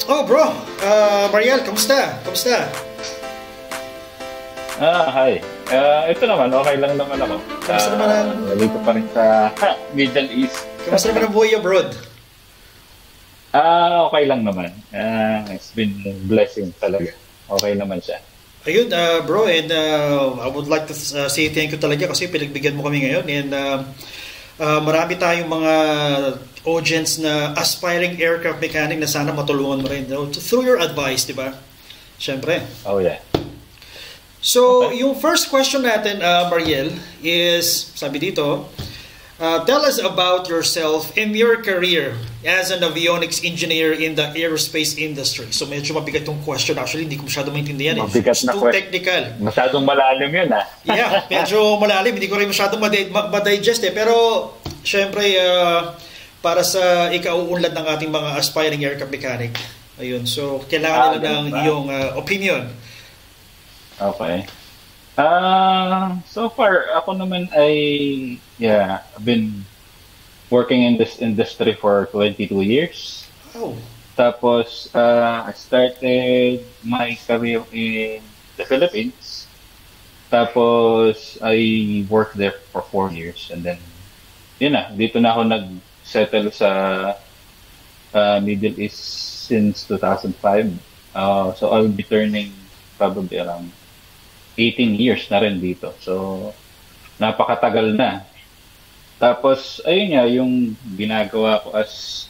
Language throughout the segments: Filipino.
Oh, bro. Mariel, kamusta? Kamusta? Hi. Ito naman, okay lang naman ako. Kamusta naman ang... Nandito pa rin sa Middle East. Kamusta naman ang buhay abroad? Okay lang naman. It's been a blessing talaga. Okay naman siya. Ayun, bro, and I would like to say thank you talaga kasi pinagbigyan mo kami ngayon and marami tayong mga audience na aspiring aircraft mechanic na sana matulungan mo rin through your advice, di ba? Siyempre. Oh, yeah. So, Okay. yung first question natin, Mariel, is, sabi dito, tell us about yourself and your career as an avionics engineer in the aerospace industry. So, medyo mabigat yung question. Actually, hindi ko masyado maintindihan. Mabigat It's na too question. technical. Masyadong malalim yun, ah. Yeah, medyo malalim. Hindi ko rin masyadong ma-digest eh. Pero, syempre, para sa ikauunlad ng ating mga aspiring aircraft mechanic. Ayun. So, kailangan nila ng ganun ba? iyong opinion. Okay. So far, ako naman ay, I've been working in this industry for 22 years. Oh. Tapos, I started my career in the Philippines. Tapos, I worked there for 4 years. And then, dito na ako nag-settle sa Middle East since 2005. So, I'll be turning probably around 18 years na rin dito. So, napakatagal na. Tapos, ayun nga, yung ginagawa ko as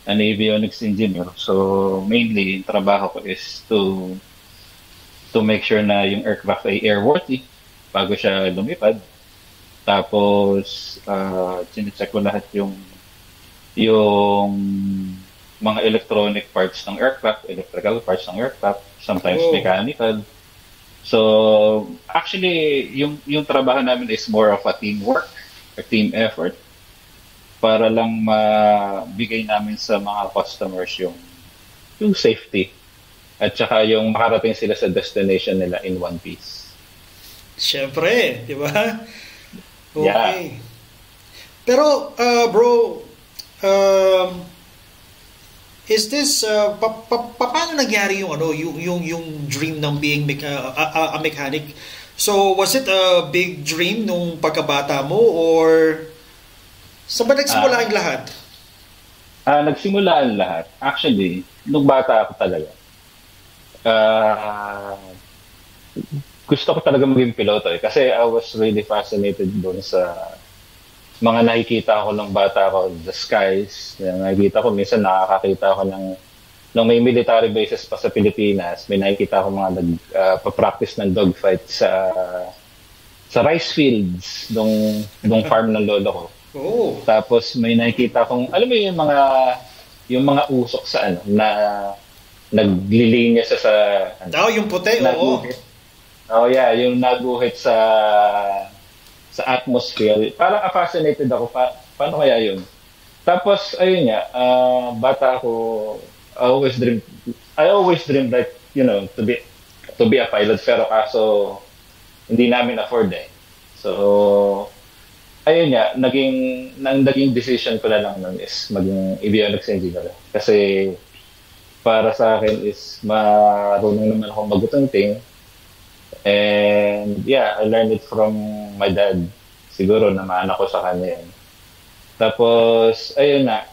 an avionics engineer. So, mainly, yung trabaho ko is to make sure na yung aircraft ay airworthy bago siya lumipad. Tapos, sinecheck ko lahat yung mga electronic parts ng aircraft, electrical parts ng aircraft, sometimes Oh. mechanical. So, actually, yung trabaho namin is more of a teamwork, a team effort, para lang mabigay namin sa mga customers yung safety at saka yung makarating sila sa destination nila in one piece. Siyempre, di ba? Okay. Yeah. Pero, bro, is this paano nangyari yung dream ng being a mechanic? So was it a big dream nung pagkabata mo or saan ba nagsimula ang lahat? Nagsimula ang lahat. Actually, nung bata ako talaga, gusto ko talaga maging piloto eh. Kasi I was really fascinated doon sa mga nakikita ko nung bata ko, the skies. Nakikita ko, minsan nakakakita ko nung may military bases pa sa Pilipinas, may nakikita ko mga nagpa-practice ng dogfight sa rice fields nung farm ng lolo ko. Oh. Tapos may nakikita kong, alam mo yung mga usok sa na naglilinya sa Yung puti, oo. naguhit. Oh yeah, yung naguhit sa atmosphere. Parang fascinated ako paano kaya yun. Tapos ayun nga, bata ako, I always dreamed like, to be a pilot, pero kaso hindi namin afford eh. So ayun nga, naging decision ko na lang nun is maging avionics engineer. Kasi para sa akin is marunong naman ako magutunting. And I learned it from my dad. Siguro naman ako sa kanya yun. Tapos, ayun na,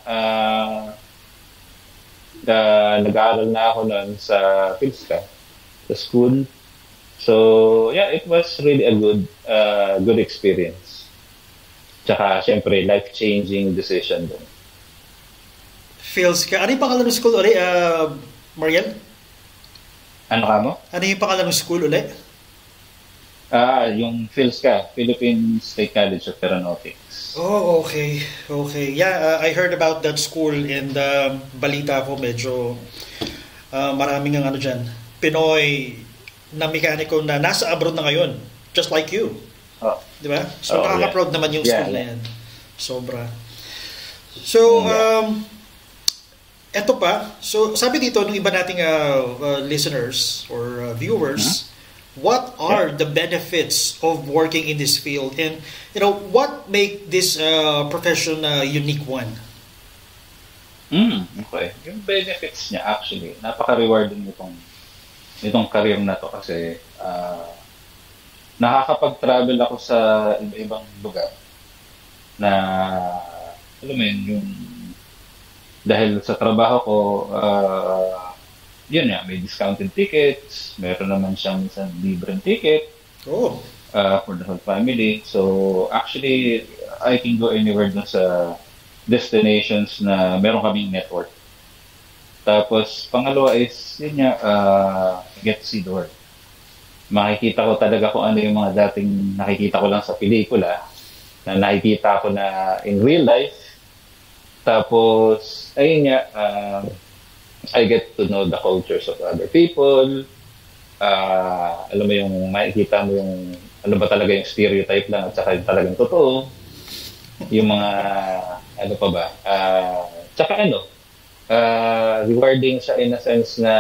nag-aaral na ako noon sa PhilSca, sa school. So, it was really a good experience. Tsaka, syempre, life-changing decision din. Feels ka. Ano yung pangalan ng school ulit, Mariel? Ano ka mo? Ano yung pangalan ng school ulit? Yung PhilSca, Philippine State College of Aeronautics. Oh, okay. Okay. Yeah, I heard about that school and balita ko medyo maraming ang dyan. Pinoy na mekaniko na nasa abroad na ngayon. Just like you. Oh. Di ba? So, nakaka-proud naman yung school na yan. Sobra. So, eto pa. So, sabi dito ng iba nating listeners or viewers, what are the benefits of working in this field, and what make this profession a unique one? Okay. Yung benefits niya actually, napaka-rewarding nitong career na to kasi nakakapag-travel ako sa iba-ibang lugar na alam mo yun, yung dahil sa trabaho ko, yun nga, may discounted tickets, meron naman siyang isang libreng ticket Oh. for the whole family. So, actually, I can go anywhere dun sa destinations na meron kaming network. Tapos, pangalawa is, yun nga, get to see the world. Makikita ko talaga kung ano yung mga dating nakikita ko lang sa pelikula, na nakikita ko na in real life. Tapos, ayun nga, I get to know the cultures of other people. Alam mo yung makikita mo yung ano ba talaga yung stereotype lang at saka yung talagang totoo. Yung mga, ano pa ba, tsaka ano, rewarding siya in a sense na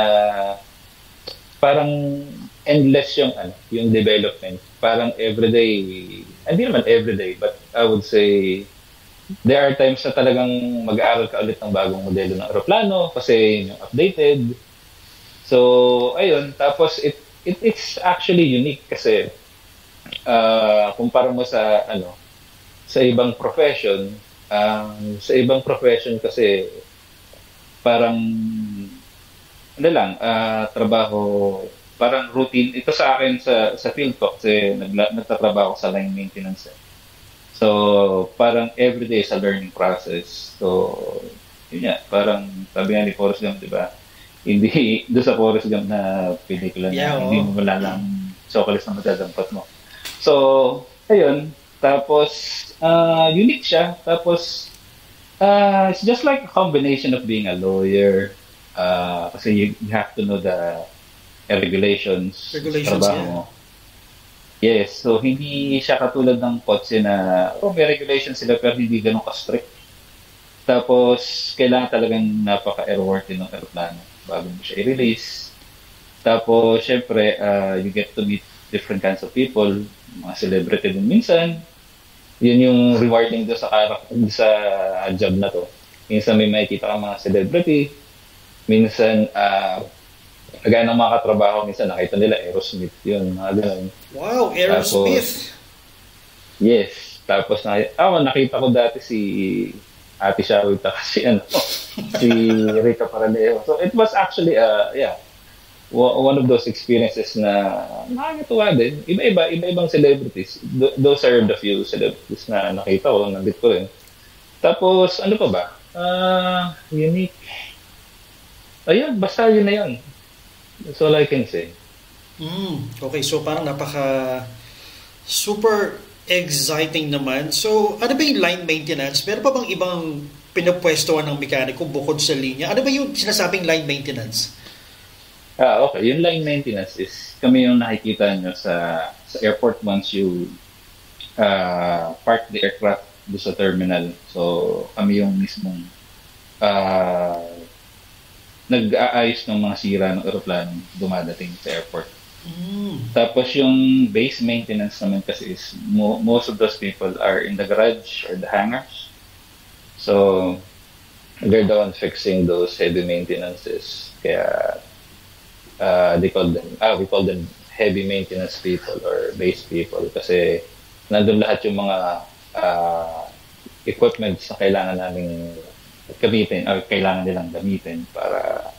parang endless yung development. Parang everyday, hindi naman everyday, but I would say there are times na talagang mag-aaral ka ulit ng bagong modelo ng aeroplano kasi yun yung updated. So, ayun. Tapos, it's actually unique kasi kumpara mo sa ibang profession, sa ibang profession kasi parang trabaho, parang routine. Ito sa akin sa field ko kasi nagtatrabaho sa line maintenance. So, parang everyday sa learning process. So, yun nga, parang sabi nga ni Forrest Gump, di ba? Hindi, doon sa Forrest Gump na pelikula na hindi mo malalang chocolate na madadampat mo. So, ayun. Tapos, unique siya. Tapos, it's just like a combination of being a lawyer. Kasi you have to know the regulations sa trabaho mo. Yes, so hindi siya katulad ng kotse na may regulation sila pero hindi ganun ka-strict. Tapos, kailangan talagang napaka-airworthy ng aeroplano bago mo siya i-release. Tapos, syempre, you get to meet different kinds of people, mga celebrity din minsan. Yun yung rewarding doon sa job na to. Minsan may makikita kang mga celebrity. Minsan, kagaya ng mga katrabaho, minsan nakita nila Aerosmith yun, mga ganun. Wow, Aerosmith! Tapos, yes. Tapos, nakita ko dati si Ate Sharwita kasi si Rita Paraneo. So, it was actually, one of those experiences na nakakatuwa din. Iba-ibang celebrities. Those are the few celebrities na nakita ko, nandito ko rin. Tapos, ano pa ba? Unique. Ayun, basta yun na yun. That's all I can say. Okay, so parang super exciting naman. So, ano ba yung line maintenance? Meron pa bang ibang pinapwestuhan ng mekaniko bukod sa linya? Ano ba yung sinasabing line maintenance? Okay. Yung line maintenance is kami yung nakikita nyo sa airport once you park the aircraft doon sa terminal. So, kami yung mismong nag-aayos ng mga sira ng aeroplano dumadating sa airport. Tapos yung base maintenance naman kasi is most of those people are in the garage or the hangars. So, they're the ones fixing those heavy maintenances. Kaya, we call them heavy maintenance people or base people kasi nandun lahat yung mga equipments na kailangan naming gamitin or kailangan nilang gamitin para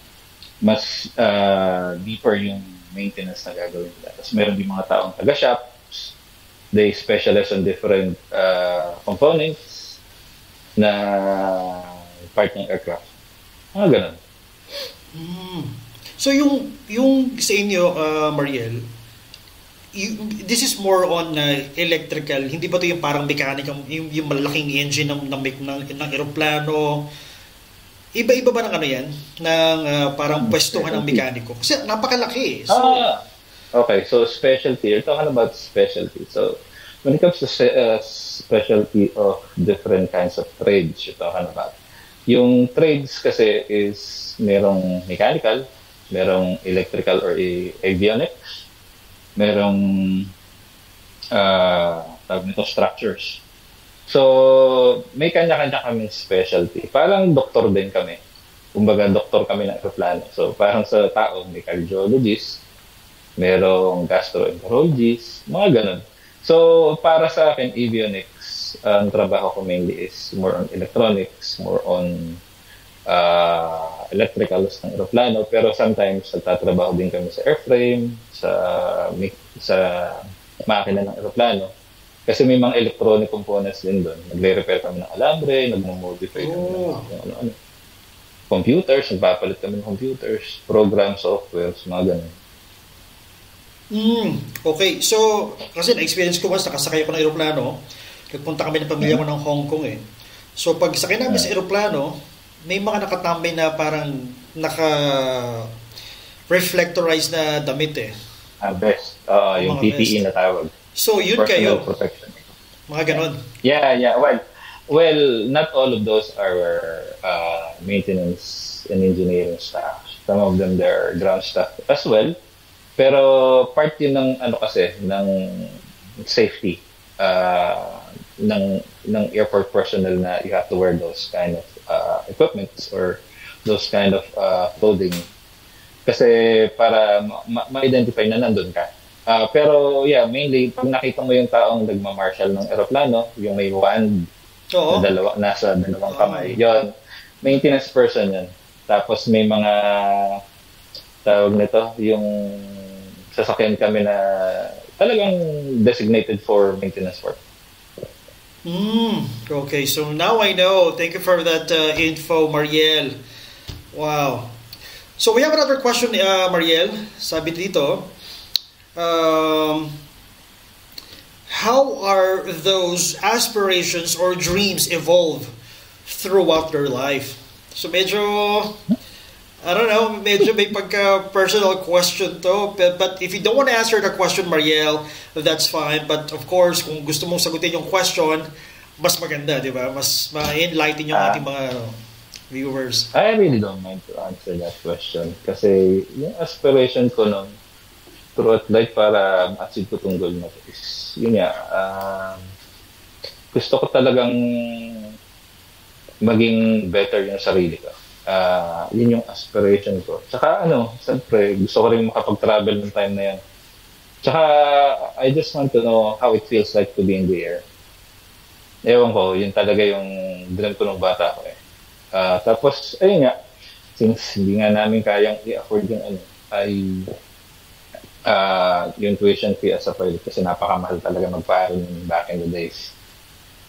mas deeper yung maintenance na gagawin nila. Tapos meron din mga taong taga-shops. They specialize on different components na part ng aircraft. Ganun. So yung sa inyo, Mariel, this is more on electrical, hindi ba ito yung parang mechanical, yung malaking engine ng aeroplano? Iba-iba ba ng yan? Ng parang pwestuhan ng mekaniko? Kasi napakalaki. So, okay, so specialty. You're talking about specialty. So, when it comes to specialty of different kinds of trades you're talking about, yung trades kasi is merong mechanical, merong electrical or avionics, merong tawag nito structures. So, may kanya-kanya kami specialty. Parang doktor din kami. Kumbaga, doktor kami ng aeroplano. So, parang sa tao, may cardiologist, merong gastroenterologist, mga ganun. So, para sa akin, avionics, ang trabaho ko mainly is more on electronics, more on electricals ng aeroplano. Pero sometimes, nagtatrabaho din kami sa airframe, sa makina ng aeroplano. Kasi may mga electronic components din doon. Nagre-repair kami ng alambre, nagmo-modify kami ng mga ano-ano. Computers, nagpapalit kami ng computers, program, software, mga ganun. Okay, so kasi na-experience ko once, nakasakay ako ng aeroplano, nagpunta kami ng pamilya ko ng Hong Kong eh. So pag sakay namin sa aeroplano, may mga nakatambay na parang naka-reflectorized na damit eh. Best. Yung PPE na tawag. So yun Personal kayo. protection. Mga ganon. Yeah. Well, not all of those are maintenance and engineering staff. Some of them, they're ground staff as well. Pero part yun ng ng safety ng airport personnel na you have to wear those kind of equipments or those kind of clothing. Kasi para ma-identify na nandun ka. Pero yeah, mainly pag nakita mo yung taong nagma-marshal ng eroplano, yung may wand na nasa dalawang kamay, yon maintenance person yan. Tapos may mga tawag nito, yung sasakyan kami na talagang designated for maintenance work. Okay, so now I know. Thank you for that info, Mariel. Wow. So we have another question, Mariel. Sabi dito, how are those aspirations or dreams evolve throughout their life? So medyo, I don't know, medyo may pagka-personal question to. But if you don't want to answer the question, Mariel, that's fine. But of course, kung gusto mong sagutin yung question, mas maganda, di ba? Mas ma-enlighten yung ating mga viewers. I really don't mind to answer that question. Kasi yung aspiration ko nun, throughout life para ma-achieve ko itong goal na to is, yun nga, gusto ko talagang maging better yung sarili ko. Yun yung aspiration ko. Tsaka siyempre, gusto ko rin makapag-travel ng time na yan. Tsaka, I just want to know how it feels like to be in the air. Ewan ko, yun talaga yung dream ko nung bata ko eh. Tapos, ayun nga, since hindi nga namin kayang i-afford yung yung tuition fee as a pilot kasi napakamahal talaga magpaaral back in the days.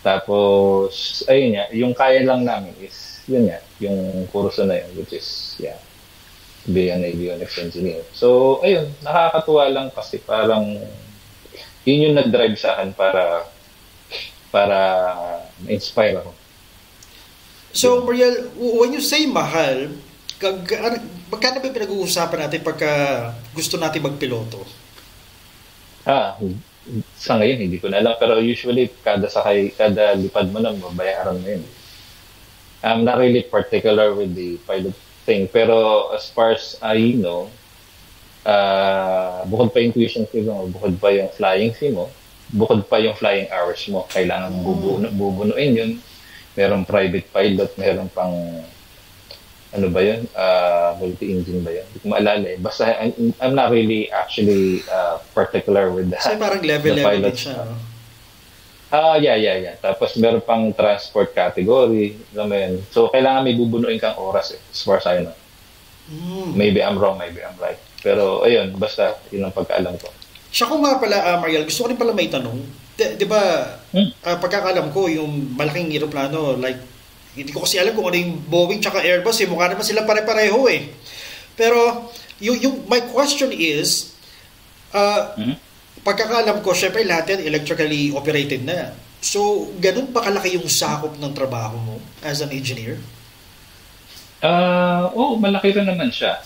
Tapos, ayun nga, yung kaya lang namin is, yun nga, yung kurso na yun, which is, be an avionics engineer. So, ayun, nakakatuwa lang kasi parang, yun yung nag-drive sa akin para ma-inspire ako. So, Mariel, when you say mahal, magkano ba pinag-uusapan natin pagka gusto natin magpiloto? Sa ngayon, hindi ko na alam. Pero usually, kada lipad mo na, mabayaran mo yun. I'm not really particular with the pilot thing. Pero as far as I know, bukod pa yung tuition fee mo, bukod pa yung flying fee mo, bukod pa yung flying hours mo, kailangan bubunuin yun. Merong private pilot, meron pang multi-engine ba yun? Hindi ko maalala eh. Basta I'm not really actually particular with that. So parang level din siya, no? Yeah. Tapos meron pang transport category. Alam mo yun. So kailangan may bubunuin kang oras eh, as far as I know. Maybe I'm wrong, maybe I'm right. Pero ayun, basta yun ang pagkaalam ko. Siya ko nga pala, Mariel, gusto ko rin pala may tanong. Di ba, pagkakalam ko, yung malaking aeroplano, like, hindi ko kasi alam kung ano yung Boeing tsaka Airbus, eh, mukha naman sila pare-pareho eh. Pero, my question is, pagkakalam ko, syempre lahat yan electrically operated na. So, ganun pa kalaki yung sakop ng trabaho mo as an engineer? Malaki rin naman siya.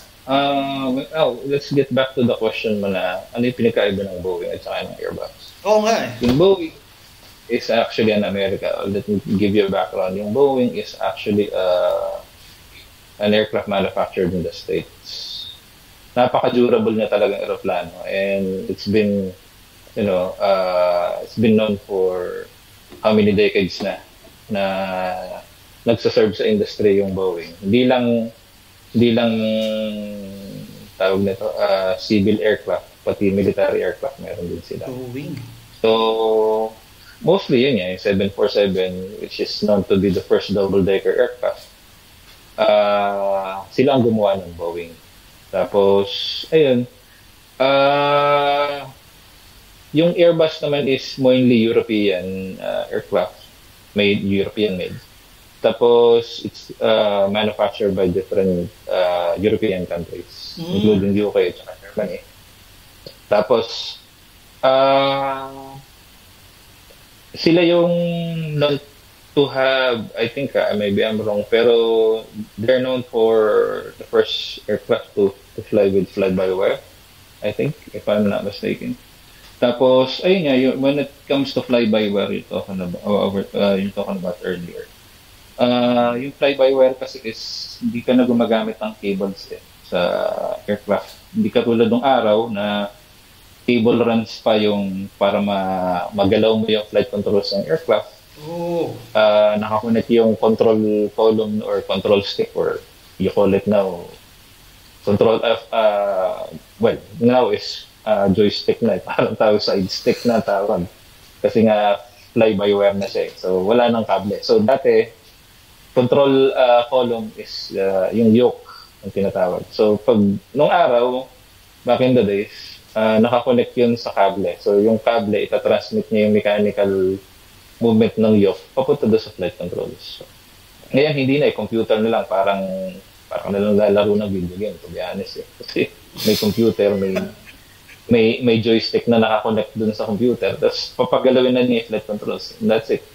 Let's get back to the question mo na ano yung pinagkaiba ng Boeing at saka ng Airbus. Oo nga eh. Yung Boeing is actually an America. Let me give you a background. Yung Boeing is actually an aircraft manufactured in the States. Napaka-durable niya talagang aeroplano. And it's been, it's been known for how many decades na nagsaserve sa industry yung Boeing. Hindi lang tawag nito civil aircraft, pati military aircraft meron din sila. Boeing. So mostly yun yung 747, which is known to be the first double-decker aircraft. Sila ang gumawa ng Boeing. Tapos ayun, yung Airbus naman is mainly European aircraft, European made. Tapos it's manufactured by different European countries, including UK at Germany. Tapos sila yung known to have, I think, maybe I'm wrong, pero they're known for the first aircraft to fly with fly-by-wire, I think, if I'm not mistaken. Tapos, ayun nga, when it comes to fly-by-wire, you're talking about earlier. Yung fly-by-wire kasi is, hindi ka na gumagamit ng cables sa aircraft. Hindi ka tulad ng araw na cable runs pa yung para magalaw mo yung flight controls ng aircraft. Nakakonect yung control column or control stick, or you call it now control now is joystick na, parang tawag side stick na tawag kasi nga fly by wire na siya, so wala nang kable. So dati control column is yung yoke ang tinatawag. So pag nung araw, back in the days, nakakonect yun sa kable, so yung kable itatransmit niya yung mechanical movement ng yoke papunta doon sa flight controls. So, ngayon hindi na, computer na lang, parang na lang lalaro ng video game, to be honest kasi may computer, may joystick na nakakonect dun sa computer, tapos papagalawin na niya yung flight controls, and that's it.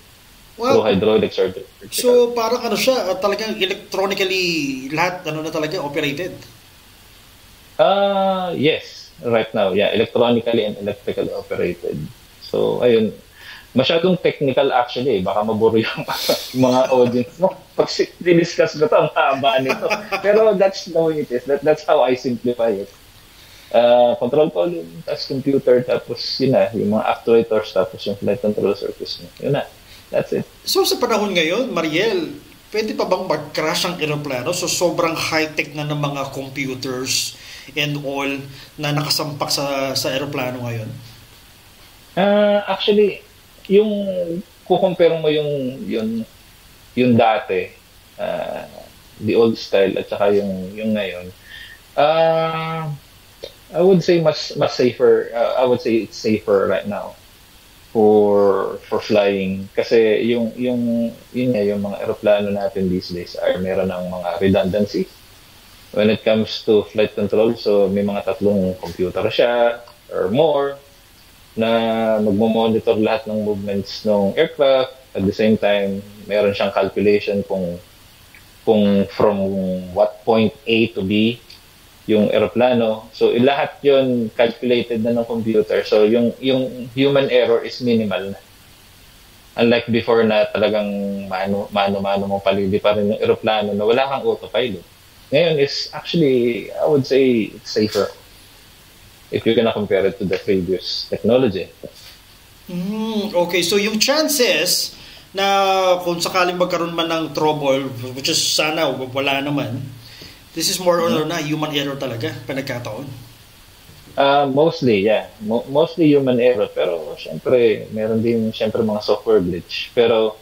Well, through hydraulic surgery. So parang siya, talagang electronically lahat na talaga operated? Yes, right now, yeah, electronically and electrically operated. So ayun, masyadong technical actually, baka maburo yung mga audience mo pag discuss ko ito, ang haba nito. Pero that's the way it is. That's how I simplify it. Control column, tapos computer, tapos yun na, yung mga actuators, tapos yung flight control surface mo. Yun na, that's it. So sa panahon ngayon, Mariel, pwede pa bang mag-crash ang aeroplano? So sobrang high-tech na ng mga computers and all na nakasampak sa aeroplano ngayon? Actually, yung kukumpare mo yung dati, the old style at saka yung ngayon, I would say mas safer. I would say it's safer right now for flying kasi yung mga eroplano natin these days ay meron ng mga redundancy when it comes to flight control. So may mga 3 computer siya or more na magmo-monitor lahat ng movements ng aircraft. At the same time, meron siyang calculation kung from what point A to B yung aeroplano. So lahat yun calculated na ng computer. So yung human error is minimal na. Unlike before na talagang mano-mano mo palili pa rin yung aeroplano na wala kang autopilot. Ngayon is actually, I would say, it's safer if you're gonna compare it to the previous technology. Okay, so yung chances na kung sakaling magkaroon man ng trouble, which is sana wala naman, this is more or na human error talaga, pinagkataon? Mostly, yeah. Mostly human error. Pero syempre, meron din mga software glitch. Pero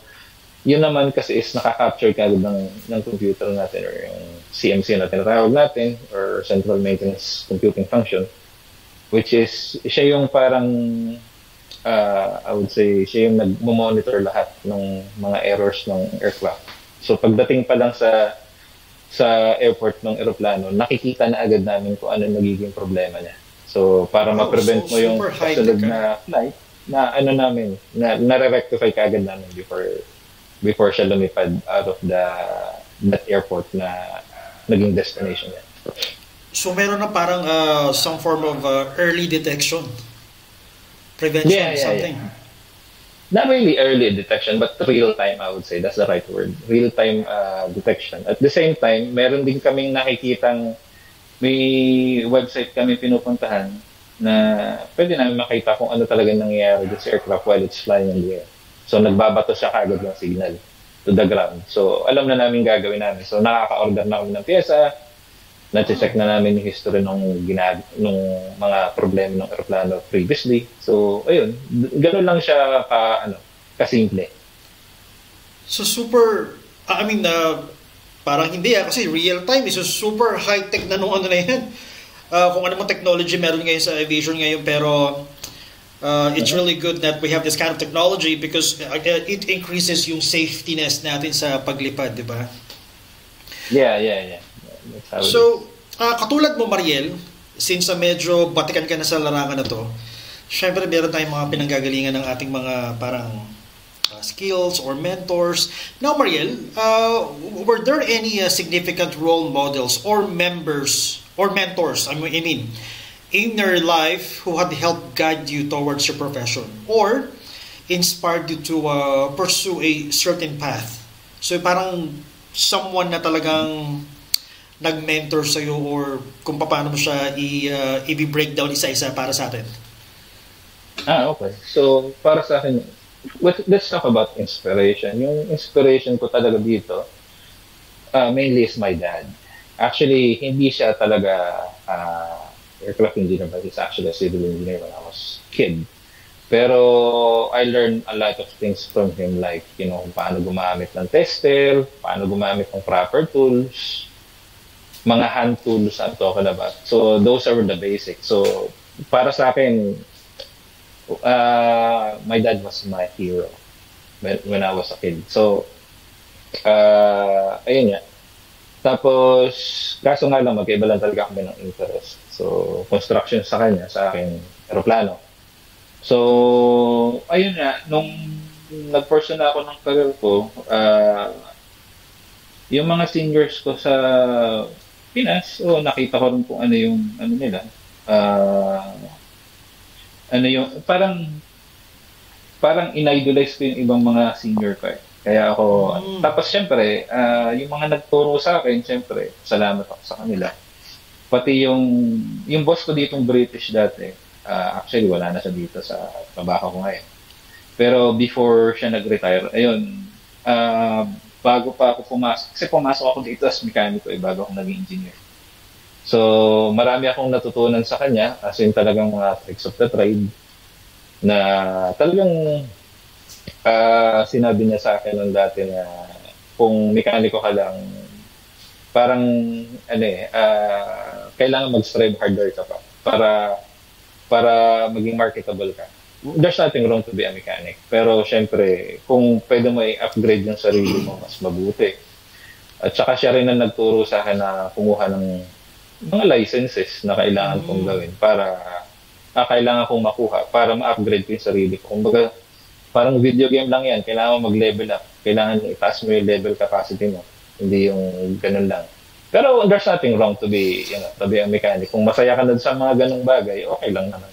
yun naman kasi is nakaka-capture kagad ng computer natin or yung CMC na tinatawag natin or Central Maintenance Computing Function, which is siya yung parang I would say siya yung nag-monitor lahat ng mga errors ng aircraft. So pagdating pa lang sa airport ng eroplano, nakikita na agad namin kung ano nagiging problema niya. So para ma-prevent mo yung kasunod na flight na nare-rectify kaagad namin before siya lumipad out of that airport na naging destination niya. So meron na parang some form of early detection, prevention, something. Yeah. Not really early detection, but real time, I would say. That's the right word. Real time detection. At the same time, meron din kaming nakikitang may website kami pinupuntahan na pwede namin makita kung ano talaga nangyayari sa aircraft while it's flying in the air. So nagbabato siya kagad ng signal to the ground. So alam na namin gagawin namin. So nakaka-order na kami ng pyesa, na-check na namin yung history nung mga problema ng aeroplano previously. So ayun, ganoon lang siya kasimple. So super, parang hindi kasi real time is super high tech na nung ano na yan. Kung ano mong technology meron ngayon sa aviation ngayon, pero it's really good that we have this kind of technology because it increases yung safetyness natin sa paglipad, di ba? Yeah. So, katulad mo, Mariel, since medyo batikan ka na sa larangan na to, syempre meron tayong mga pinanggagalingan ng ating mga parang skills or mentors. Now, Mariel, were there any significant role models or members or mentors, in your life who had helped guide you towards your profession or inspired you to pursue a certain path? So, parang someone na talagang nag-mentor sa'yo or kung paano mo siya i-breakdown isa-isa para sa atin? Okay. So, para sa akin, let's talk about inspiration. Yung inspiration ko talaga dito, mainly is my dad. Actually, hindi siya talaga aircraft engineer, but he's actually a civil engineer when I was a kid. Pero I learned a lot of things from him, like, paano gumamit ng tester, paano gumamit ng proper tools, mga hand tools I'm talking about. So, those are the basics. So, para sa akin, my dad was my hero when I was a kid. So, ayun nga. Tapos, kaso nga lang, magkaiba lang talaga kami ng interest. So, construction sa kanya, sa akin, aeroplano. So, ayun nga, nung nag-pursue na ako ng career ko, yung mga seniors ko sa Pinas, nakita ko rin kung ano yung, nila, parang in-idolize ko yung ibang mga senior ko eh. Kaya ako, tapos syempre, yung mga nagturo sa akin, syempre, salamat ako sa kanila. Pati yung boss ko ditong British dati, actually wala na siya dito sa trabaho ko ngayon. Pero before siya nag-retire, ayun, bago pa ako pumasok, kasi pumasok ako dito as mekaniko bago ako naging engineer. So, marami akong natutunan sa kanya, as in talagang mga tricks of the trade, na talagang sinabi niya sa akin nung dati na kung mekaniko ka lang, parang kailangan mag-strive harder ka pa para maging marketable ka. There's nothing wrong to be a mechanic. Pero syempre, kung pwede mo i-upgrade yung sarili mo, mas mabuti. At saka siya rin na nagturo sa akin na kumuha ng mga licenses na kailangan kong gawin para kailangan kong makuha para ma-upgrade ko yung sarili ko. Kumbaga, parang video game lang yan. Kailangan mo mag-level up. Kailangan itaas mo yung level capacity mo. Hindi yung ganun lang. Pero there's nothing wrong to be a mechanic. Kung masaya ka na sa mga ganung bagay, okay lang naman.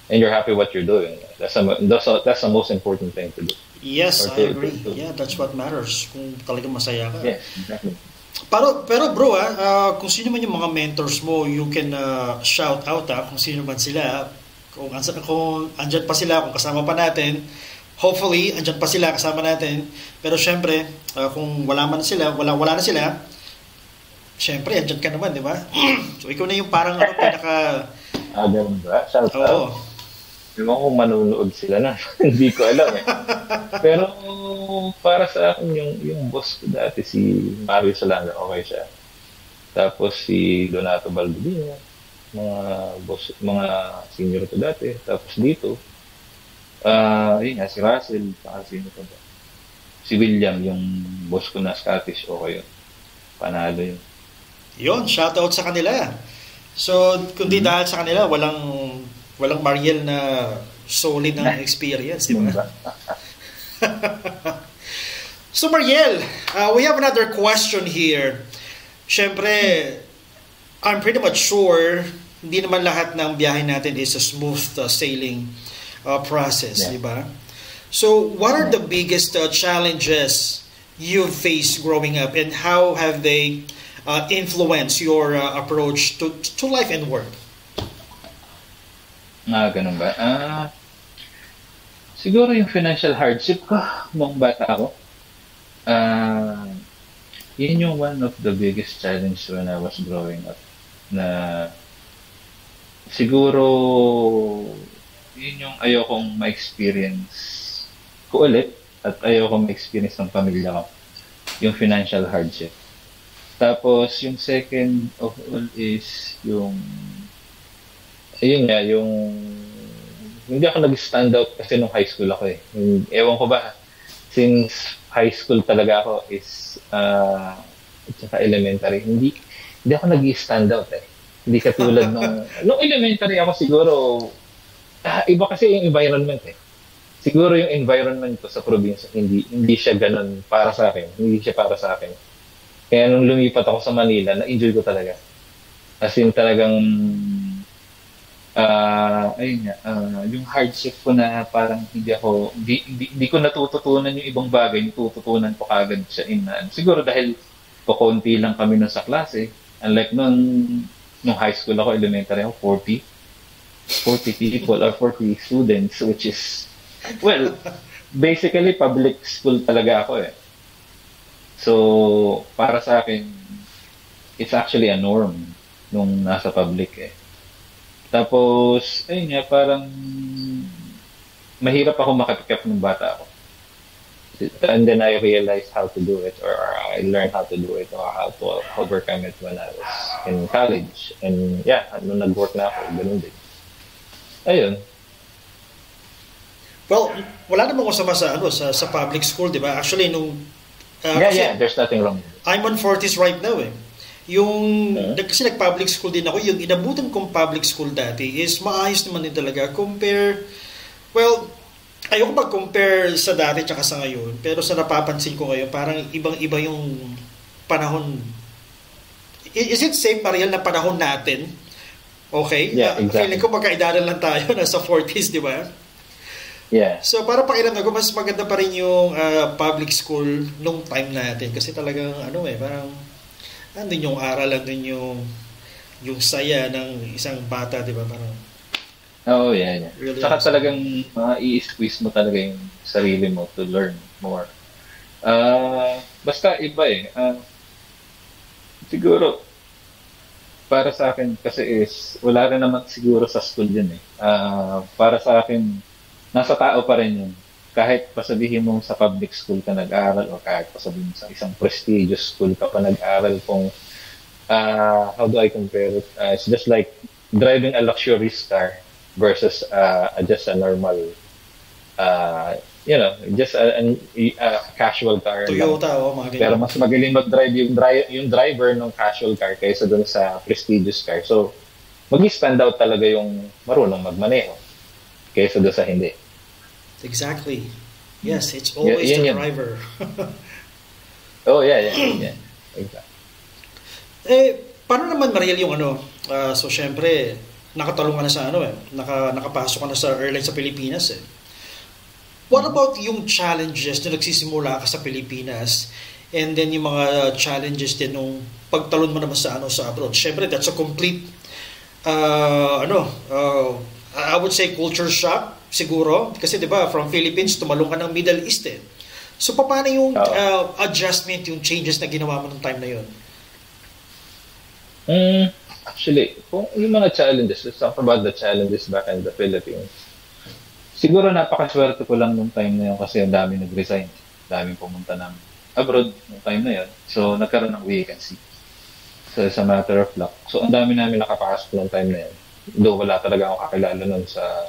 And you're happy what you're doing. That's the most important thing to do. Yes, I agree. Yeah, that's what matters. Kung talagang masaya ka. Yes, exactly. Pero bro, kung sino man yung mga mentors mo, you can shout out kung sino man sila. Kung andyan pa sila, kung kasama pa natin, hopefully andyan pa sila kasama natin. Pero syempre, kung wala na sila, syempre andyan ka naman, di ba? So ikaw na yung parang pinaka ganun ba? Shout out. Ewan kung manunood sila na. Hindi ko alam eh. Pero para sa akin, yung boss ko dati, si Mario Salanga, okay siya. Tapos si Donato Baldovino, mga senior ko dati. Tapos dito, yun nga, si Russell, saka sino ko ba? Si William, yung boss ko na Scottish, okay yun. Panalo yun. Yun, shoutout sa kanila. So, kundi dahil sa kanila, walang Mariel na solid na experience, di ba? So, Mariel, we have another question here. Siyempre, I'm pretty much sure hindi naman lahat ng biyahe natin is a smooth sailing process, di ba? So, what are the biggest challenges you've faced growing up and how have they influenced your approach to life and work? Ganun ba? Siguro yung financial hardship ko nung bata ako. Ah, Yun yung one of the biggest challenge when I was growing up. Na siguro yun yung ayokong ma-experience ko ulit at ayokong ma-experience ng pamilya ko. Yung financial hardship. Tapos yung second of all is yung ayun nga, yung hindi ako nag-stand out kasi nung high school ako eh. Ewan ko ba, since high school talaga ako is at saka elementary, hindi ako nag-stand out eh. Hindi katulad nung elementary ako siguro, iba kasi yung environment eh. Siguro yung environment ko sa probinsya, hindi siya ganun para sa akin. Hindi siya para sa akin. Kaya nung lumipat ako sa Manila, na-enjoy ko talaga. As in talagang ayun nga, yung hardship ko na parang hindi ko natututunan yung ibang bagay, natututunan ko kagad siya siguro dahil kukunti lang kami nun sa klase. Unlike nung high school ako, elementary ako, 40 people or 40 students, which is, well, basically public school talaga ako eh. So, para sa akin, it's actually a norm nung nasa public eh. Tapos, ayun nga, parang mahirap ako makapikap ng bata ako. And then I realized how to do it or I learned how to do it or how to overcome it when I was in college. And yeah, nung nag-work na ako, ganun din. Ayun. Well, wala namang masama sa public school, di ba? Actually, There's nothing wrong. I'm on 40s right now eh. Kasi nag-public school din ako, yung inabutan kong public school dati is maayos naman din talaga. Ayoko mag-compare sa dati tsaka sa ngayon, pero sa napapansin ko ngayon, parang ibang-iba yung panahon. Is it same Mariel na panahon natin? Okay? Yeah, exactly. Feeling ko magkaidaran lang tayo, nasa 40s, di ba? Yeah. So, para pakiramdam ko, mas maganda pa rin yung public school nung time natin. Kasi talagang, parang andun yung aral, andun yung saya ng isang bata, di ba? Parang, yeah. Really Saka awesome. talagang i-squeeze mo talaga yung sarili mo to learn more. Basta iba eh. Siguro, para sa akin kasi is, wala rin naman siguro sa school yun eh. Para sa akin, nasa tao pa rin yun. Kahit pasabihin mo sa public school ka nag-aaral o kahit pasabihin mo sa isang prestigious school ka pa nag-aaral kung how do I compare it? It's just like driving a luxurious car versus just a normal just a casual car Toyota lang. o mga ganyan. Pero mas magaling mag-drive yung driver ng casual car kaysa dun sa prestigious car. So, mag-stand out talaga yung marunong magmaneho kaysa dun sa hindi. Exactly. Yes, it's always the driver. Yeah. Exactly. Paano naman Mariel yung so syempre, nakatalong ka na sa nakapasok ka na sa airline sa Pilipinas eh. What about yung challenges na nagsisimula ka sa Pilipinas and then yung mga challenges din nung pagtalon mo naman sa abroad? Syempre, that's a complete I would say culture shock siguro kasi 'di ba from Philippines tumalong ka ng Middle East eh. So paano yung adjustment, yung changes na ginawa mo nung time na yun? Actually, kung yung mga challenges, let's talk about the challenges back in the Philippines. Siguro napakaswerte ko lang nung time na yun kasi ang dami nag-resign. Daming pumunta ng abroad nung time na yun. So, nagkaroon ng vacancy. So, it's a matter of luck. So, ang dami namin nakapasok nung time na yun. Though wala talaga akong kakilala nun sa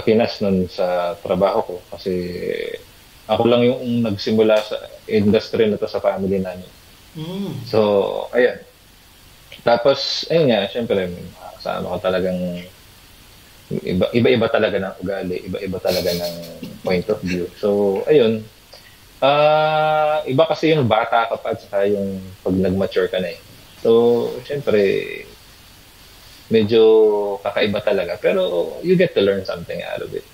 Pinas nun sa trabaho ko. Kasi ako lang yung nagsimula sa industry na to sa family namin. So, ayan. Tapos, ayun nga, syempre, kasama ko talagang iba-iba talaga ng ugali, iba-iba talaga ng point of view. So, ayun. Iba kasi yung bata ka pa at saka yung pag nag-mature ka na eh. So, syempre, medyo kakaiba talaga. Pero, you get to learn something out of it.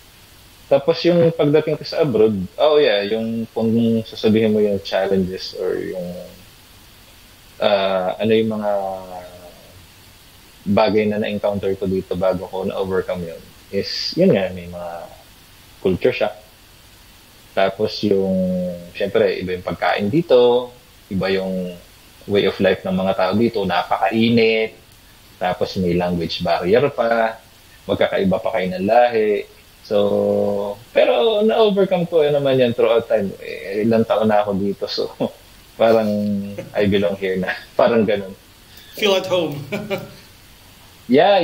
Tapos yung pagdating ko sa abroad, yung kung sasabihin mo yung challenges or yung yung mga bagay na na-encounter ko dito bago ko na-overcome yun is, yun nga, may mga culture shock. Tapos syempre, iba yung pagkain dito, iba yung way of life ng mga tao dito, napakainit, tapos may language barrier pa, magkakaiba pa kayo ng lahi. So, pero na-overcome ko naman yan throughout time. Ilang taon na ako dito, so parang I belong here na. Parang ganun. Feel at home. Yeah.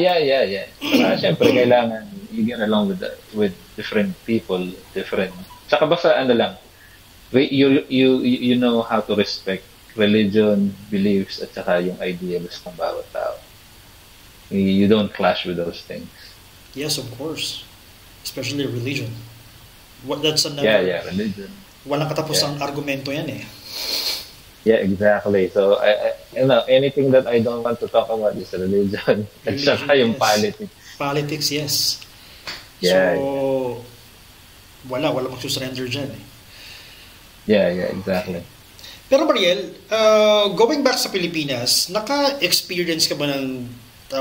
Siyempre, kailangan you get along with different people, different. Saka basta lang, you know how to respect religion, beliefs, at saka yung ideals ng bawat tao. You don't clash with those things. Yes, of course. Especially religion. That's another... Yeah, religion. Walang katapusang argumento yan eh. Yeah, exactly. So, anything that I don't want to talk about is religion. At saka yung politics. Politics, yes. Yeah, so, wala magsusurrender dyan eh. Yeah, exactly. Pero Mariel, going back sa Pilipinas, naka-experience ka ba ng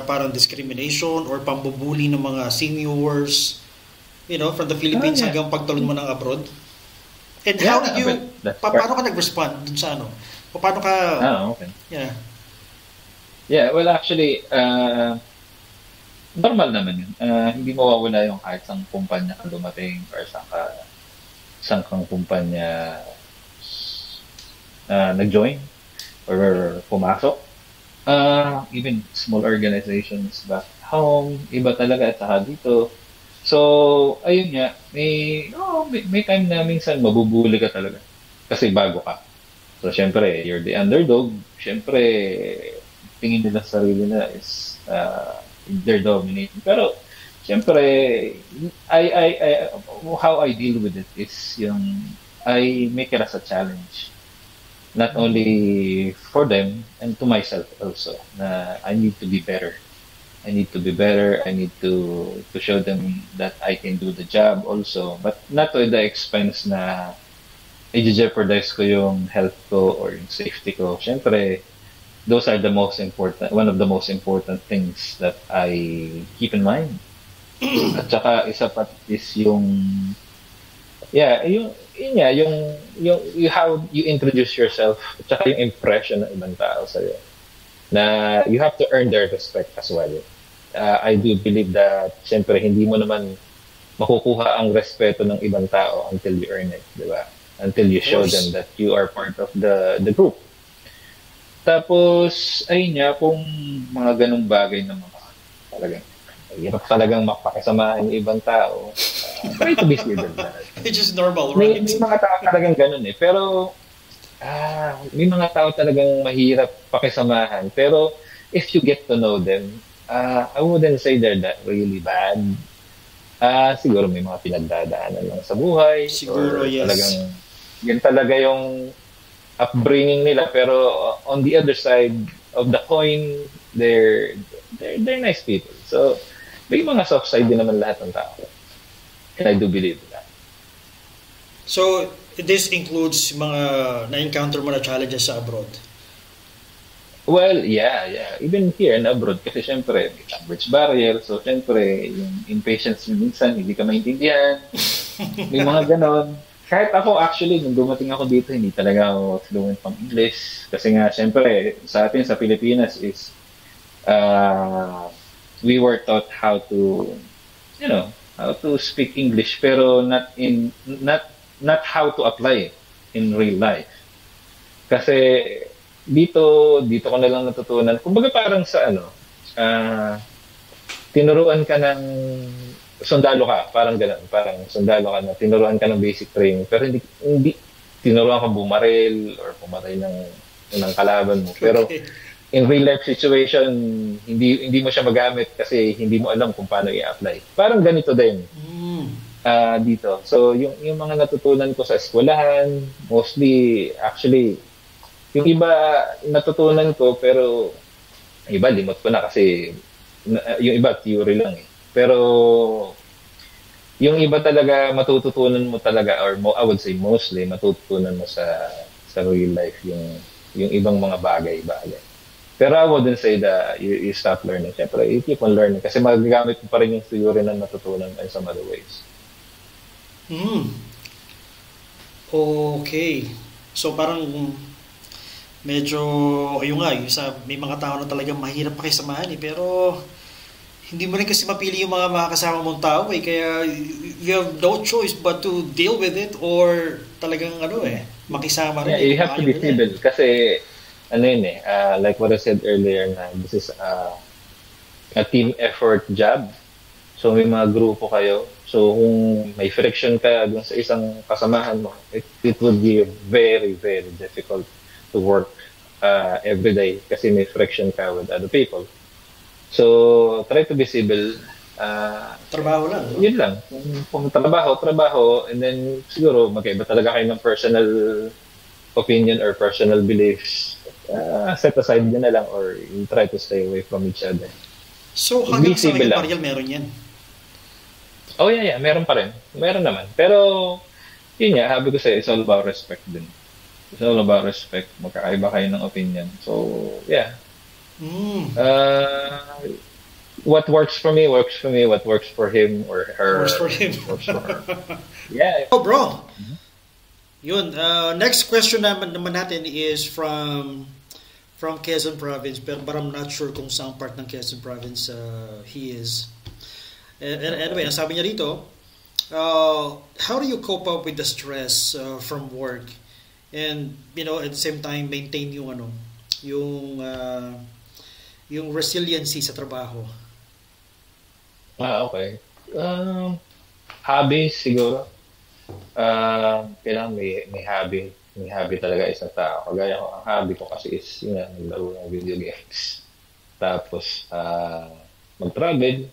parang discrimination or pambubuli ng mga seniors, from the Philippines hanggang pagtalon mo ng abroad? And how did you, paano ka nag-respond dun sa paano ka, okay. Yeah, well actually, normal naman yun. Hindi mawawala yung kahit sang kumpanya ka dumating or sang kang kumpanya nag-join or pumasok. Even small organizations back home, iba talaga at saka dito. So, ayun nga, may time na minsan mabubuli ka talaga kasi bago ka. So, syempre, you're the underdog. Syempre, tingin nila sa sarili na is they're dominating. Pero, syempre, how I deal with it is I make it as a challenge. Not only for them and to myself also. Na I need to be better. I need to show them that I can do the job also. But not to the expense na i-jeopardize ko yung health ko or yung safety ko. Siyempre, those are one of the most important things that I keep in mind. At saka isa pa is how you introduce yourself at saka yung impression ng ibang tao sa'yo. Na you have to earn their respect as well. I do believe that siyempre hindi mo naman makukuha ang respeto ng ibang tao until you earn it, di ba? Until you show them that you are part of the group. Tapos, ayun nga, kung mga ganung bagay na hirap talagang makapakisamahan yung ibang tao, try to be civil. It's just normal, right? May mga tao talagang ganun eh. Pero, may mga tao talagang mahirap pakisamahan. Pero, if you get to know them, I wouldn't say they're that really bad. Siguro may mga pinagdadaanan lang sa buhay. Siguro, yes. Yan talaga yung upbringing nila. Pero, on the other side of the coin, they're nice people. So, may mga soft side din naman lahat ng tao. And I do believe that. So, this includes mga na-encounter mo na challenges sa abroad? Well, yeah. Even here in abroad, kasi syempre, may language barrier. So, syempre, yung impatience minsan, hindi ka maintindihan. May mga ganon. Kahit ako, actually, nung dumating ako dito, hindi talaga ako fluent from English. Kasi nga, syempre, sa atin, sa Pilipinas is, we were taught how to speak English, pero not how to apply it in real life. Kasi dito ko na lang natutunan. Kumbaga parang sa tinuruan ka ng sundalo ka, parang gano'n, parang sundalo ka na tinuruan ka ng basic training, pero hindi tinuruan ka bumaril or pumatay ng kalaban mo. Pero in real life situation, hindi mo siya magamit kasi hindi mo alam kung paano i-apply. Parang ganito din dito. So, yung mga natutunan ko sa eskwelahan, mostly, actually, yung iba natutunan ko, pero iba, limot ko na kasi yung iba, theory lang eh. Pero, yung iba talaga, matututunan mo talaga, or I would say mostly, matututunan mo sa real life yung ibang mga bagay-bagay. Pero I wouldn't say that you stop learning. Siyempre, you keep on learning kasi magagamit mo pa rin yung theory na natutunan in some other ways. Hmm. Okay. So parang medyo, ayun nga, yung sa, may mga tao na talagang mahirap pakisamahan eh. Pero hindi mo rin kasi mapili yung mga makakasama mong tao eh. Kaya you have no choice but to deal with it or talagang ano eh, makisama rin Yeah, eh you kung have to ayaw be nila eh. civil kasi ano yun eh, like what I said earlier na this is a team effort job. So may mga grupo kayo. So kung may friction ka dun sa isang kasamahan mo, it would be very, very difficult to work every day kasi may friction ka with other people. So try to be civil. Trabaho lang, no? Yun lang. Kung trabaho, trabaho, and then siguro magkaiba talaga kayo ng personal opinion or personal beliefs. Set aside nyo na lang or you try to stay away from each other. So Be hanggang sa civil ngayon, lang. Mariel, meron yan. Oh, yeah, yeah. Meron pa rin. Meron naman. Pero, yun nga, sabi ko sa'yo, it's all about respect din. It's all about respect. Magkakaiba kayo ng opinion. So, yeah. Mm. What works for me, works for me. What works for him or her, Works for him. works for her. Yeah. Oh, bro. Yun. Next question naman natin is from Quezon Province, but I'm not sure kung saan part ng Quezon Province he is. And anyway, ang sabi niya dito, how do you cope up with the stress from work and at the same time maintain yung yung resiliency sa trabaho? Okay. Hobby siguro. Kailangan may hobby. May hobby talaga isang tao. Kagaya ko, ang hobby ko kasi is yun nga, naglaro ng video games. Tapos, mag-travel.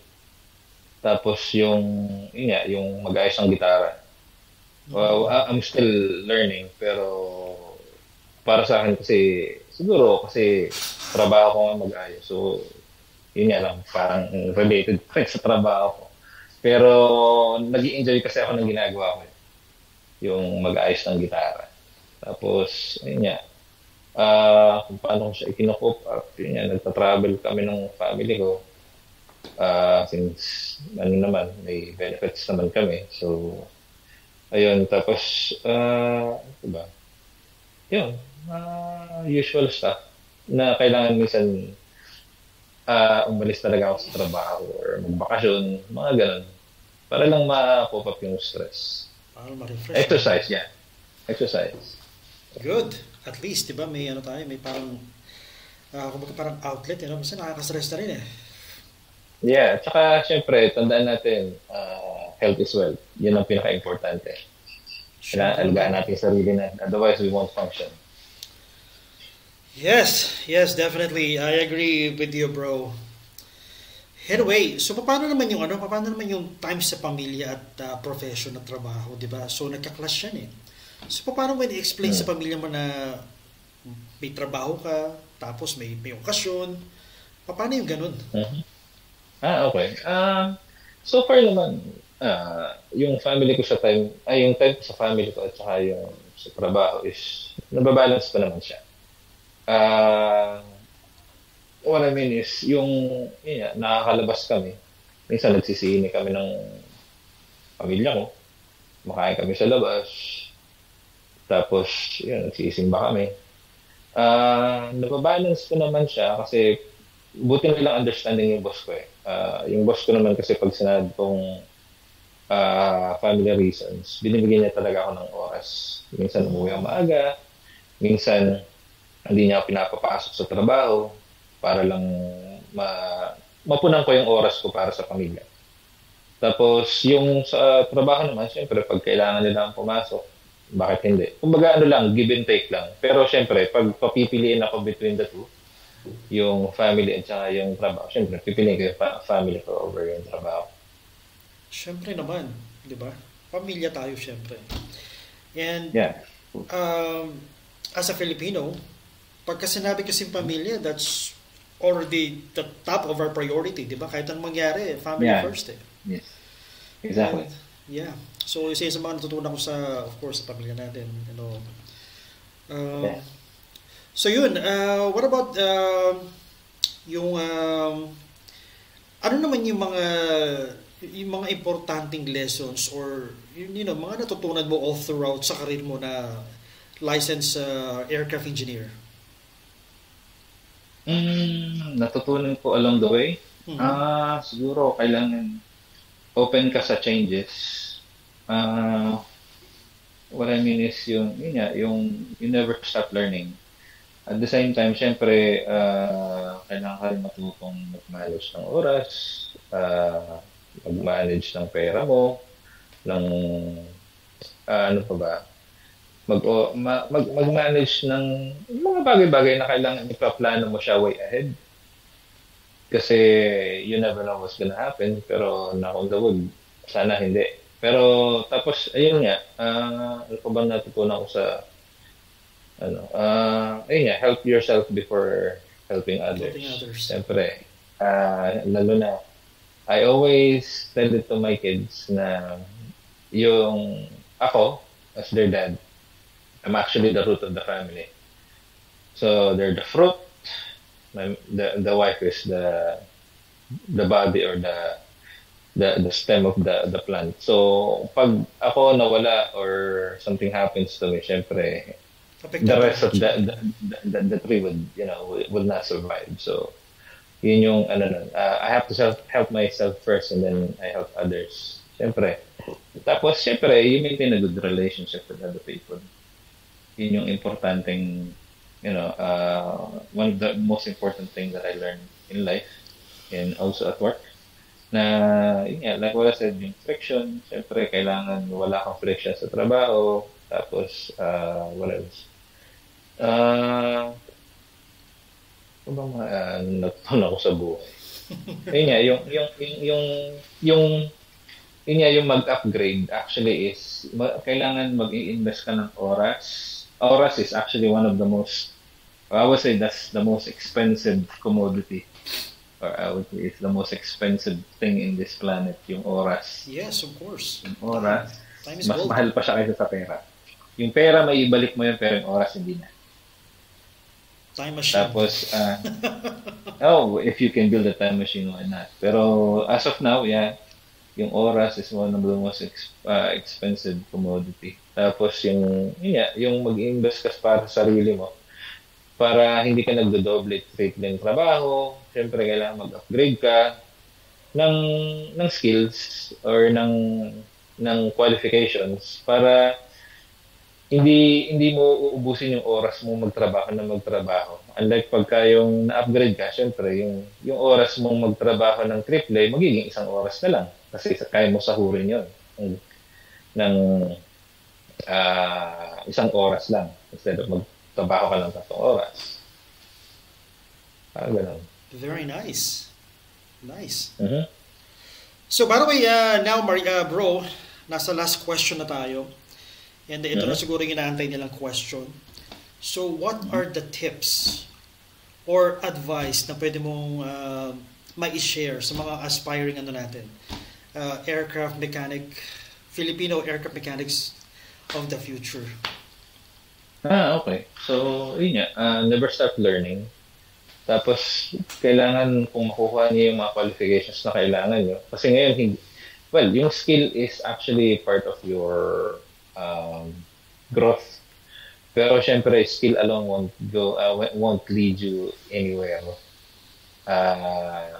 Tapos yun nga, yung mag-ayos ng gitara. Well, I'm still learning, pero para sa akin kasi, siguro kasi trabaho ko nga mag-ayos. So, yun nga lang, parang related pa rin sa trabaho ko. Pero nag-i-enjoy kasi ako ng ginagawa ko. Yung mag-ayos ng gitara. Tapos, ayun nga, kung paano ko siya ikinokop up, yun nga, nagta-travel kami ng family ko. Since, may benefits naman kami. So, ayun, tapos, diba? Yun, usual stuff na kailangan minsan umalis talaga ako sa trabaho or magbakasyon, mga ganun. Para lang ma-pop up yung stress. Para ma-refresh. Exercise, yeah. Exercise. Good. At least, 'di ba, may may parang kumbaga parang outlet, kasi nakaka-stress na rin eh. Yeah, tsaka syempre, tandaan natin, health is wealth. Yun ang pinaka-importante. Kailangan alagaan natin yung sarili natin. Otherwise, we won't function. Yes, definitely. I agree with you, bro. Anyway, so paano naman yung time sa pamilya at profession at trabaho, 'di ba? So nagka-clash yan eh. So paano mo i-explain sa pamilya mo na may trabaho ka, tapos may okasyon? Paano yung ganun? Okay. So far naman, yung family ko yung time ko sa family ko at saka yung sa trabaho is nababalance pa naman siya. What I mean is, nakakalabas kami. Minsan nagsisini kami ng pamilya ko. Makain kami sa labas. Tapos, nagsisimba kami. Nababalance ko naman siya kasi buti na lang understanding yung boss ko eh. Yung boss ko naman kasi pag sinabi kong family reasons, binibigyan niya talaga ako ng oras. Minsan umuwi ang maaga. Minsan, hindi niya ako pinapapasok sa trabaho para lang mapunan ko yung oras ko para sa pamilya. Tapos, yung sa trabaho naman, siyempre, pag kailangan nila ang pumasok, bakit hindi? Kumbaga, give and take lang. Pero, siyempre, pag papipiliin ako between the two, yung family at saka yung trabaho, siyempre, pipiliin ko yung family ko over yung trabaho. Siyempre naman, di ba? Pamilya tayo, siyempre. And, yeah. As a Filipino, pagka sinabi kasing pamilya, that's already the top of our priority, di ba? Kahit anong mangyari, family first eh. Yes. Exactly. And, yeah. So, isa sa mga natutunan ko of course, sa pamilya natin. Yeah. So, yun. What about yung ano naman yung mga yung mga importanteng lessons or mga natutunan mo all throughout sa career mo na licensed aircraft engineer? Natutunan ko along the way. Mhm. Siguro kailangan open ka sa changes. Ah, what I mean is yun nga, yung you never stop learning. At the same time, syempre, kailangan ka rin matutong mag-manage ng oras, mag-manage ng pera mo, ng, ano pa ba, mag-manage ng mga bagay-bagay na kailangan ipaplano mo siya way ahead. Kasi you never know what's gonna happen, pero knock on the wood, sana hindi. Pero tapos, ayun nga, ano pa bang natutunan ko sa ayun nga, help yourself before helping Helping others. others. Siyempre, lalo na, I always tell it to my kids na yung ako, as their dad, I'm actually the root of the family. So, they're the fruit, the wife is the body or the stem of the plant. So, pag ako nawala or something happens to me, syempre, the Apektado rest of lahat siya. the tree would will not survive. So yun yung ano nun. I have to help myself first and then I help others. Siyempre. Tapos siyempre, you maintain a good relationship with other people. Yun yung importanteng one of the most important things that I learned in life and also at work. Na yun nga, like what I said, yung friction, siyempre kailangan wala kang friction sa trabaho. Tapos what else? Ano bang natutunan ko sa buhay? Yun nga, yung, yun nga, yung mag-upgrade actually is, kailangan mag-i-invest ka ng oras. Oras is actually one of the most, I would say that's the most expensive commodity. Or I would say it's the most expensive thing in this planet, yung oras. Yes, of course. Yung Time. oras, Time is mas gold. mahal pa siya kaysa sa pera. Yung pera, may ibalik mo yun, pero yung oras, hindi na. Time machine. Tapos, if you can build a time machine, why not? Pero as of now, yeah, yung oras is one of the most expensive commodity. Tapos yung mag-invest ka para sa sarili mo, para hindi ka nagdo-double triple ng trabaho, syempre kailangan mag-upgrade ka ng skills or ng qualifications para hindi mo uubusin yung oras mo magtrabaho. Unlike pagka yung na-upgrade ka, syempre, yung oras mong magtrabaho ng triple, magiging isang oras na lang. Kasi kaya mo sahurin yun ng isang oras lang. Instead of magtrabaho ka ng 3 oras. Parang ganun. Very nice. Nice. Mhm. So, by the way, now, bro, nasa last question na tayo. And ito na siguro yung inaantay nilang question. So, what are the tips or advice na pwede mong ma-share sa mga aspiring natin? Aircraft mechanic, Filipino aircraft mechanics of the future. Okay. So, yun nga, never stop learning. Tapos, kailangan kung makuha niyo yung mga qualifications na kailangan niyo. Kasi ngayon, yung skill is actually part of your growth. Pero syempre, skill alone won't lead you anywhere. I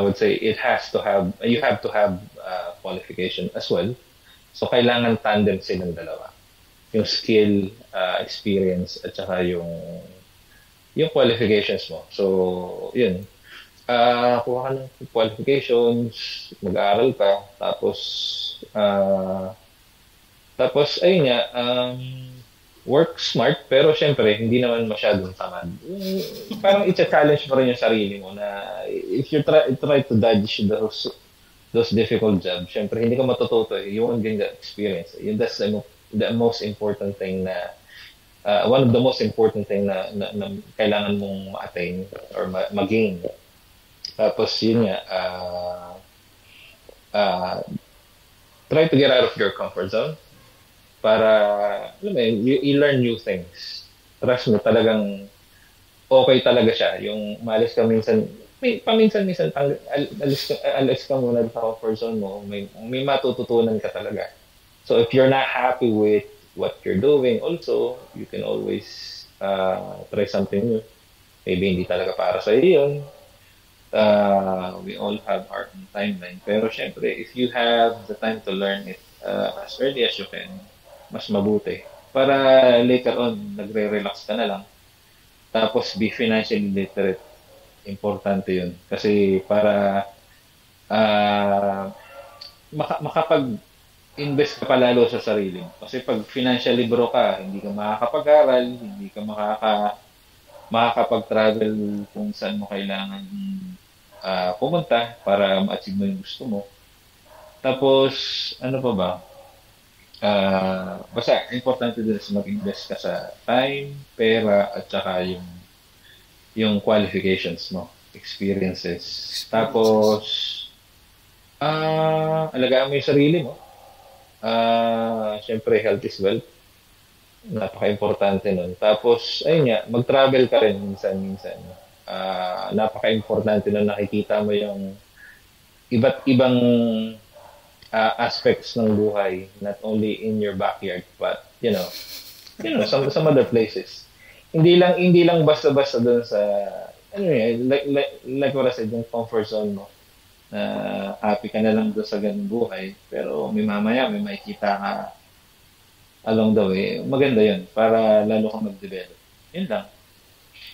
would say you have to have qualification as well. So kailangan tandem silang dalawa. Yung skill, experience, at saka yung qualifications mo. So, yun. Kuha ka ng qualifications, mag-aaral ka, tapos ayun nga, work smart, pero syempre, hindi naman masyadong tamad. Parang i-challenge mo rin yung sarili mo na if you try to dodge those difficult jobs, syempre, hindi ka matututo. You won't gain that experience. That's the most important thing na, one of the most important thing na kailangan mong ma-attain or ma-gain. Tapos yun nga, try to get out of your comfort zone para you learn new things. Trust mo, talagang okay talaga siya. Yung malis ka minsan, paminsan-minsan alis ka muna sa comfort zone mo, may matututunan ka talaga. So if you're not happy with what you're doing, also you can always try something new. Maybe hindi talaga para sa iyo yun. We all have our own timeline. Pero syempre, if you have the time to learn it as early as you can, mas mabuti. Para later on, nagre-relax ka na lang. Tapos be financially literate. Importante yun. Kasi para makapag-invest ka pa lalo sa sarili. Kasi pag financially broke ka, hindi ka makakapag-aral, hindi ka makakapag-travel kung saan mo kailangan pumunta para ma-achieve mo yung gusto mo. Tapos, ano pa ba? Basta, importante din is mag-invest ka sa time, pera, at saka yung qualifications mo, experiences. Tapos, alagaan mo yung sarili mo. Siyempre, health is wealth. Napaka-importante nun. Tapos, ayun nga, mag-travel ka rin minsan-minsan. Napaka-importante na nakikita mo yung iba't ibang aspects ng buhay, not only in your backyard, but, some other places. Hindi lang basta-basta doon sa, like what I said, yung comfort zone mo. Happy ka na lang doon sa ganung buhay, pero may makikita ka along the way. Maganda yun, para lalo kang mag-develop. Yun lang.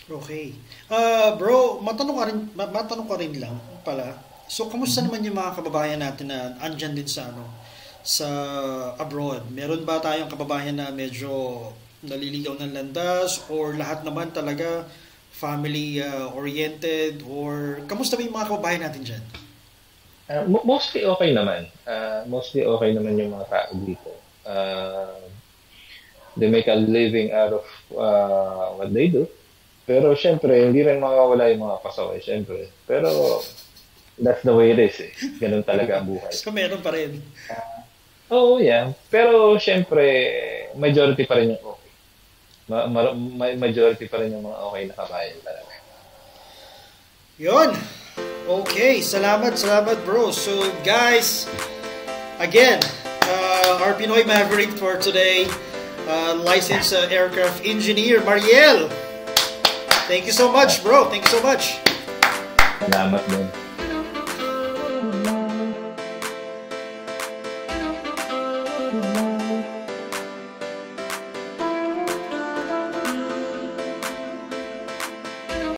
Okay. Bro, matanong ka rin lang pala. So, kamusta naman yung mga kababayan natin na andyan din sa abroad? Meron ba tayong kababayan na medyo naliligaw ng landas or lahat naman talaga family oriented or kamusta ba yung mga kababayan natin dyan? Mostly okay naman. Mostly okay naman yung mga tao dito. They make a living out of what they do. Pero syempre, hindi rin makawala yung mga pasaway, syempre. Pero that's the way it is eh. Ganun talaga ang buhay. So meron pa rin. Yeah. Pero syempre, majority pa rin yung okay. Majority pa rin yung mga okay na kabayan talaga. Yun. Okay. Salamat bro. So guys, again, our Pinoy Maverick for today, licensed aircraft engineer, Mariel. Thank you so much, bro. Thank you so much. Salamat, man.